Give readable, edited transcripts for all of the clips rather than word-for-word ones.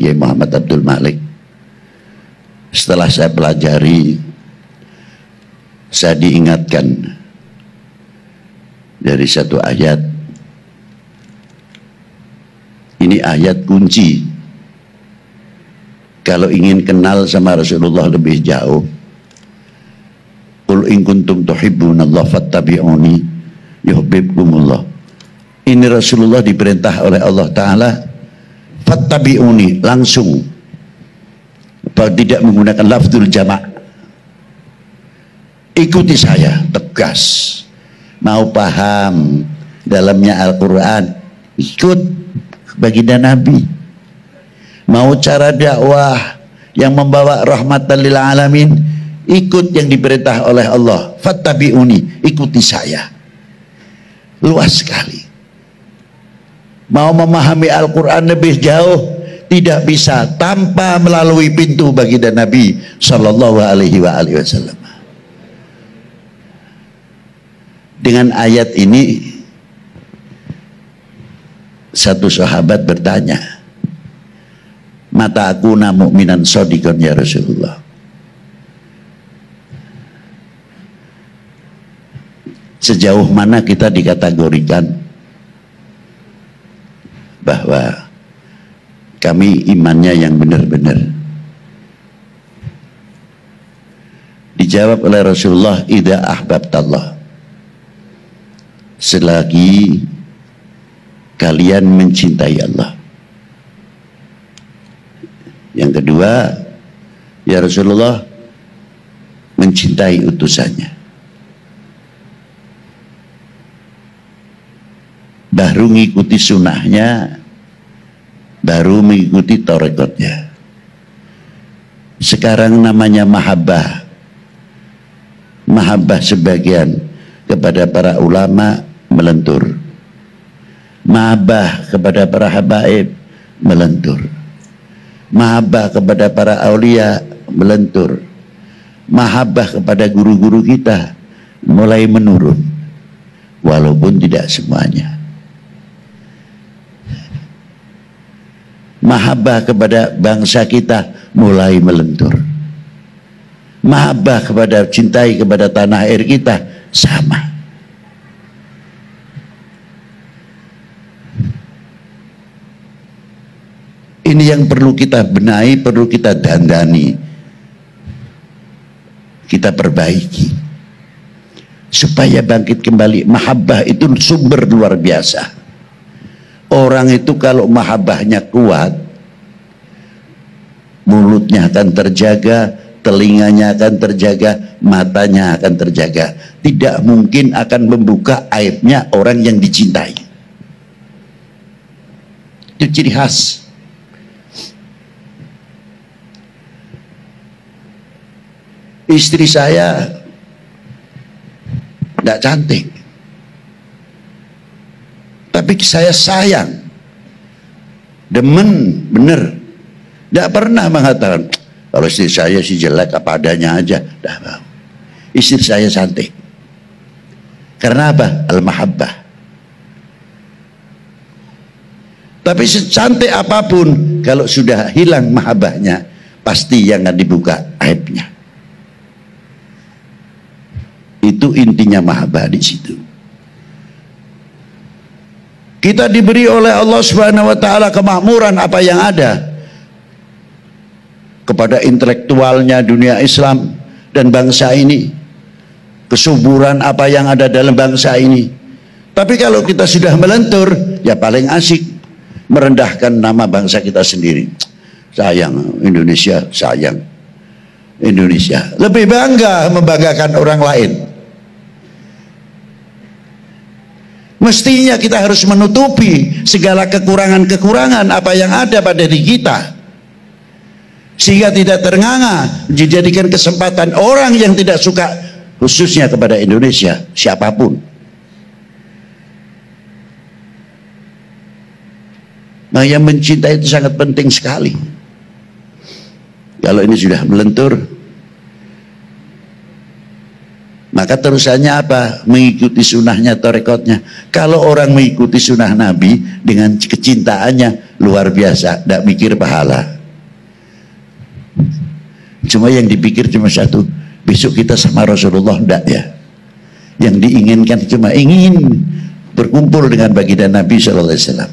Kiai Muhammad Abdul Malik. Setelah saya pelajari, saya diingatkan dari satu ayat. Ini ayat kunci kalau ingin kenal sama Rasulullah lebih jauh. Qul in kuntum tuhibbunallaha fattabi'uni yuhibbukumullah. Ini Rasulullah diperintah oleh Allah Ta'ala, fattabi'uni, langsung, tidak menggunakan lafzul jama', ikuti saya, tegas. Mau paham dalamnya Al-Quran, ikut baginda Nabi. Mau cara dakwah yang membawa rahmatan lil alamin, ikut yang diperintah oleh Allah, fattabi'uni, ikuti saya. Luas sekali. Mau memahami Al-Quran lebih jauh, tidak bisa tanpa melalui pintu baginda Nabi Sallallahu Alaihi Wasallam. Dengan ayat ini, satu sahabat bertanya, mata aku mu'minan shadiqan ya Rasulullah. Sejauh mana kita dikategorikan bahwa kami imannya yang benar-benar? Dijawab oleh Rasulullah, idza ahbabtallah, selagi kalian mencintai Allah. Yang kedua, ya Rasulullah, mencintai utusannya. Baru mengikuti sunnahnya, baru mengikuti tarekatnya. Sekarang namanya mahabbah. Mahabbah sebagian kepada para ulama melentur. Mahabbah kepada para habaib melentur. Mahabbah kepada para aulia melentur. Mahabbah kepada guru-guru kita mulai menurun, walaupun tidak semuanya. Mahabbah kepada bangsa kita mulai melentur. Mahabbah kepada, cintai kepada tanah air kita sama. Ini yang perlu kita benahi, perlu kita dandani, kita perbaiki supaya bangkit kembali. Mahabbah itu sumber luar biasa. Orang itu kalau mahabbahnya kuat, mulutnya akan terjaga, telinganya akan terjaga, matanya akan terjaga. Tidak mungkin akan membuka aibnya orang yang dicintai. Itu ciri khas. Istri saya tidak cantik, tapi saya sayang, demen, bener. Tidak pernah mengatakan, kalau istri saya si jelek apa adanya aja. Dah, istri saya cantik. Karena apa? Al-mahabbah. Tapi secantik apapun, kalau sudah hilang mahabbahnya, pasti yang akan dibuka aibnya. Itu intinya mahabbah di situ. Kita diberi oleh Allah Subhanahu wa taala kemakmuran apa yang ada kepada intelektualnya dunia Islam dan bangsa ini. Kesuburan apa yang ada dalam bangsa ini. Tapi kalau kita sudah melentur, ya paling asik merendahkan nama bangsa kita sendiri. Sayang Indonesia, sayang Indonesia. Lebih bangga membanggakan orang lain. Mestinya kita harus menutupi segala kekurangan-kekurangan apa yang ada pada diri kita, sehingga tidak ternganga dijadikan kesempatan orang yang tidak suka, khususnya kepada Indonesia, siapapun. Nah, yang mencintai itu sangat penting sekali. Kalau ini sudah melentur, maka terusannya apa? Mengikuti sunnahnya, tarekatnya. Kalau orang mengikuti sunnah Nabi dengan kecintaannya, luar biasa, tidak mikir pahala. Cuma yang dipikir cuma satu, besok kita sama Rasulullah, enggak ya. Yang diinginkan cuma ingin berkumpul dengan baginda Nabi Sallallahu Alaihi Wasallam.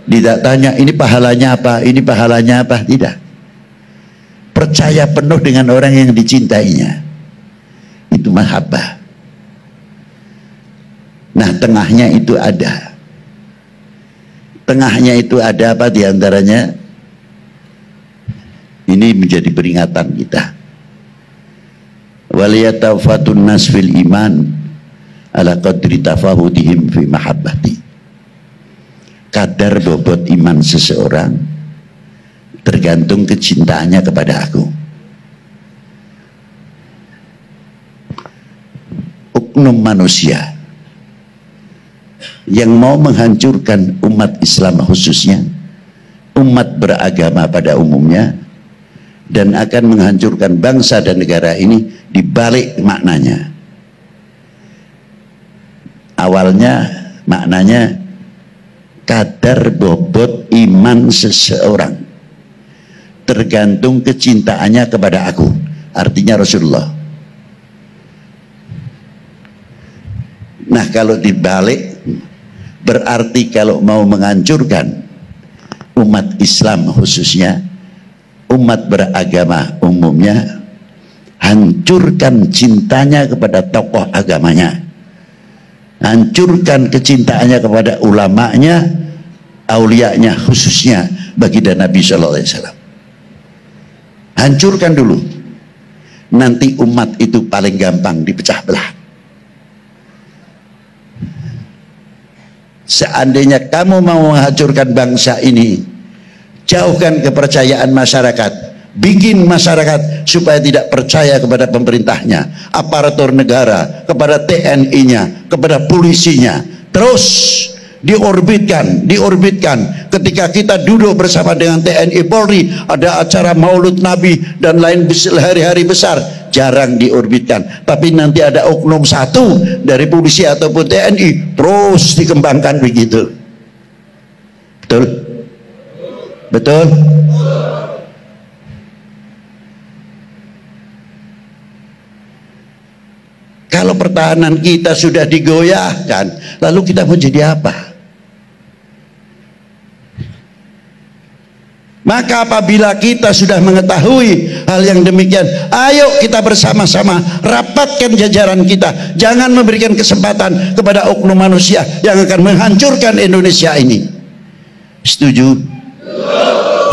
Tidak tanya ini pahalanya apa, ini pahalanya apa, tidak. Percaya penuh dengan orang yang dicintainya, itu mahabbah. Nah, tengahnya itu ada. Tengahnya itu ada apa diantaranya? Ini menjadi peringatan kita. Waliyatafatun nas fil iman ala qadri tafahudihim fi mahabbati. Kadar bobot iman seseorang tergantung kecintaannya kepada aku. Oknum manusia yang mau menghancurkan umat Islam khususnya, umat beragama pada umumnya, dan akan menghancurkan bangsa dan negara ini, dibalik maknanya. Awalnya maknanya kadar bobot iman seseorang tergantung kecintaannya kepada aku, artinya Rasulullah. Nah, kalau dibalik berarti kalau mau menghancurkan umat Islam khususnya, umat beragama umumnya, hancurkan cintanya kepada tokoh agamanya, hancurkan kecintaannya kepada ulamanya, aulianya khususnya baginda Nabi Sallallahu Alaihi Wasallam. Hancurkan dulu, nanti umat itu paling gampang dipecah belah. Seandainya kamu mau menghancurkan bangsa ini, jauhkan kepercayaan masyarakat, bikin masyarakat supaya tidak percaya kepada pemerintahnya, aparatur negara, kepada TNI-nya, kepada polisinya. Terus diorbitkan. Ketika kita duduk bersama dengan TNI Polri, ada acara Maulud Nabi dan lain hari-hari besar, jarang diorbitkan. Tapi nanti ada oknum satu dari polisi ataupun TNI, terus dikembangkan begitu. Betul? Betul? Kalau pertahanan kita sudah digoyahkan, lalu kita mau jadi apa? Maka apabila kita sudah mengetahui hal yang demikian, ayo kita bersama-sama rapatkan jajaran kita. Jangan memberikan kesempatan kepada oknum manusia yang akan menghancurkan Indonesia ini. Setuju?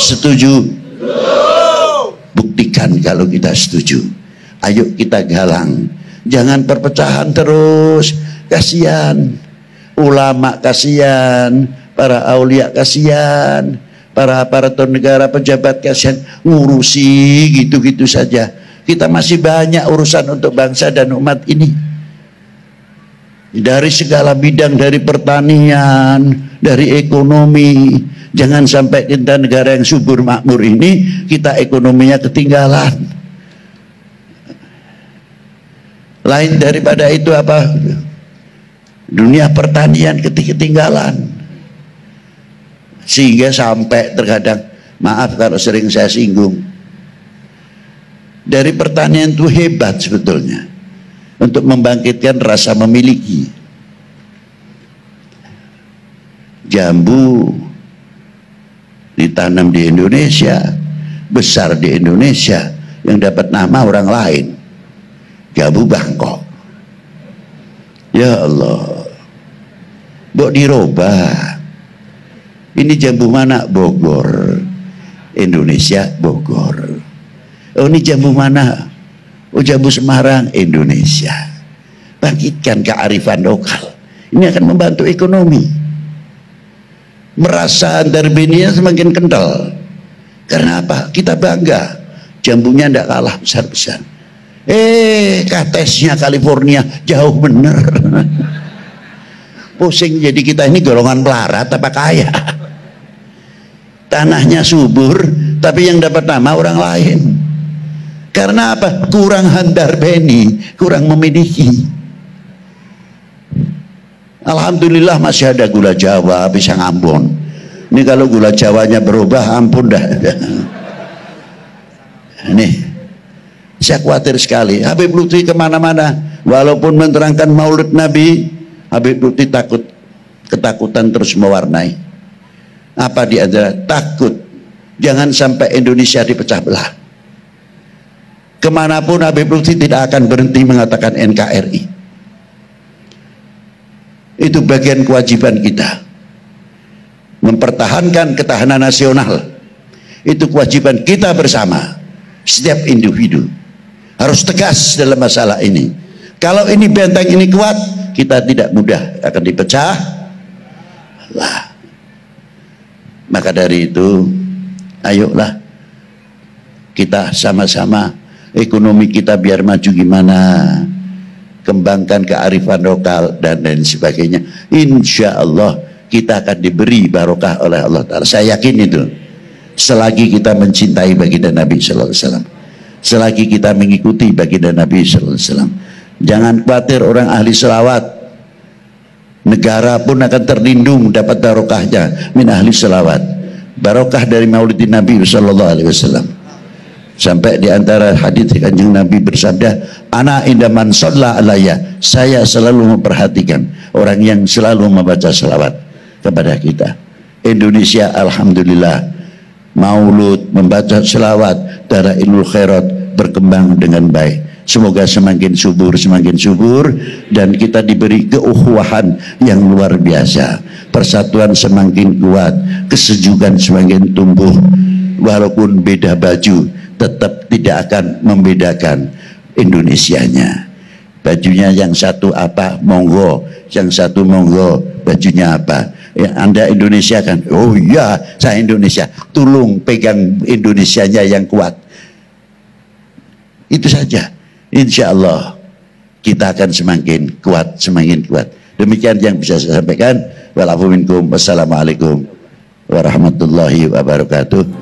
Setuju? Buktikan kalau kita setuju. Ayo kita galang. Jangan perpecahan terus. Kasihan ulama, kasihan para aulia, kasihan para aparatur negara, pejabat, kasihan ngurusi gitu-gitu saja. Kita masih banyak urusan untuk bangsa dan umat ini, dari segala bidang, dari pertanian, dari ekonomi. Jangan sampai kita negara yang subur makmur ini, kita ekonominya ketinggalan. Lain daripada itu apa? Dunia pertanian ketinggalan. Sehingga sampai terkadang, maaf kalau sering saya singgung, dari pertanian itu hebat sebetulnya untuk membangkitkan rasa memiliki. Jambu ditanam di Indonesia, besar di Indonesia, yang dapat nama orang lain. Jambu Bangkok. Ya Allah, bok dirubah. Ini jambu mana? Bogor. Indonesia, Bogor. Oh, ini jambu mana? Oh, jambu Semarang, Indonesia. Bangkitkan kearifan lokal. Ini akan membantu ekonomi. Merasa darbinia semakin kental. Karena apa? Kita bangga. Jambunya tidak kalah besar-besar. Katesnya California jauh bener. Pusing jadi kita ini golongan pelarat apa kaya. Tanahnya subur tapi yang dapat nama orang lain. Karena apa? Kurang handar beni, kurang memiliki. Alhamdulillah masih ada gula Jawa, pisang Ambon. Ini kalau gula Jawanya berubah, ampun dah. Ini saya khawatir sekali. Habib Lutfi kemana-mana, walaupun menerangkan Maulid Nabi, Habib Lutfi ketakutan terus mewarnai. Apa di antara takut jangan sampai Indonesia dipecah belah. Kemanapun Habib Lutfi tidak akan berhenti mengatakan NKRI. Itu bagian kewajiban kita. Mempertahankan ketahanan nasional. Itu kewajiban kita bersama. Setiap individu harus tegas dalam masalah ini. Kalau ini benteng ini kuat, kita tidak mudah akan dipecah lah. Maka dari itu, ayolah kita sama-sama ekonomi kita biar maju gimana, kembangkan kearifan lokal dan lain sebagainya. Insya Allah kita akan diberi barokah oleh Allah Ta'ala. Saya yakin itu. Selagi kita mencintai baginda Nabi Sallallahu Alaihi Wasallam, selagi kita mengikuti baginda Nabi Sallallahu Alaihi Wasallam, jangan khawatir orang ahli selawat. Negara pun akan terlindung dapat barokahnya min ahli selawat. Barokah dari maulidin Nabi Sallallahu Alaihi Wasallam. Sampai di antara hadits Kanjeng Nabi bersabda, ana indaman shalla alayya, saya selalu memperhatikan orang yang selalu membaca selawat kepada kita. Indonesia alhamdulillah maulud, membaca selawat, darah ilmu khairat berkembang dengan baik. Semoga semakin subur dan kita diberi keukhuwahan yang luar biasa. Persatuan semakin kuat, kesejukan semakin tumbuh. Walaupun beda baju, tetap tidak akan membedakan Indonesianya. Bajunya yang satu apa, monggo, yang satu monggo, bajunya apa. Ya, Anda Indonesia kan, oh iya saya Indonesia, tolong pegang Indonesianya yang kuat. Itu saja. Insya Allah kita akan semakin kuat. Demikian yang bisa saya sampaikan. Wassalamualaikum warahmatullahi wabarakatuh.